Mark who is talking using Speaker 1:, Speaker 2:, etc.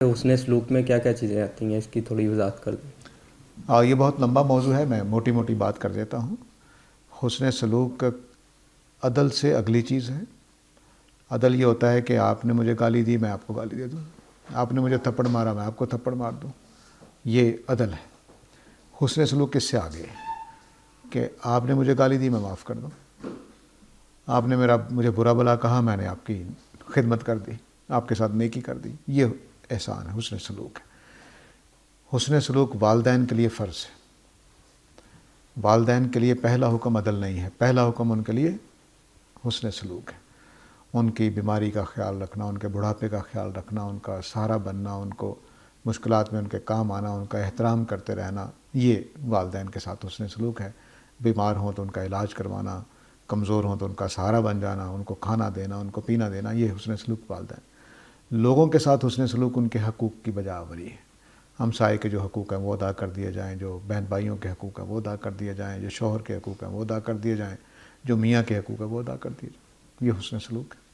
Speaker 1: حسن سلوک میں کیا کیا چیزیں آتی ہیں، اس کی تھوڑی وضاحت کر دیں۔
Speaker 2: یہ بہت لمبا موضوع ہے، میں موٹی موٹی بات کر دیتا ہوں۔ حسن سلوک عدل سے اگلی چیز ہے۔ عدل یہ ہوتا ہے کہ آپ نے مجھے گالی دی، میں آپ کو گالی دے دوں، آپ نے مجھے تھپڑ مارا، میں آپ کو تھپڑ مار دوں، یہ عدل ہے۔ حسن سلوک کس سے آگے ہے کہ آپ نے مجھے گالی دی، میں معاف کر دوں، آپ نے مجھے برا بلا کہا، میں نے آپ کی خدمت کر دی، آپ کے ساتھ نیکی کر دی، یہ احسان ہے، حسن سلوک ہے۔ حسن سلوک والدین کے لیے فرض ہے۔ والدین کے لیے پہلا حکم عدل نہیں ہے، پہلا حکم ان کے لیے حسن سلوک ہے۔ ان کی بیماری کا خیال رکھنا، ان کے بڑھاپے کا خیال رکھنا، ان کا سہارا بننا، ان کو مشکلات میں ان کے کام آنا، ان کا احترام کرتے رہنا، یہ والدین کے ساتھ حسن سلوک ہے۔ بیمار ہوں تو ان کا علاج کروانا، کمزور ہوں تو ان کا سہارا بن جانا، ان کو کھانا دینا، ان کو پینا دینا، یہ حسن سلوک والدین۔ لوگوں کے ساتھ حسن سلوک ان کے حقوق کی بجا آوری ہے۔ ہمسائے کے جو حقوق ہیں وہ ادا کر دیے جائیں، جو بہن بھائیوں کے حقوق ہیں وہ ادا کر دیے جائیں، جو شوہر کے حقوق ہیں وہ ادا کر دیے جائیں، جو میاں کے حقوق ہیں وہ ادا کر دیے جائیں، یہ حسن سلوک ہے۔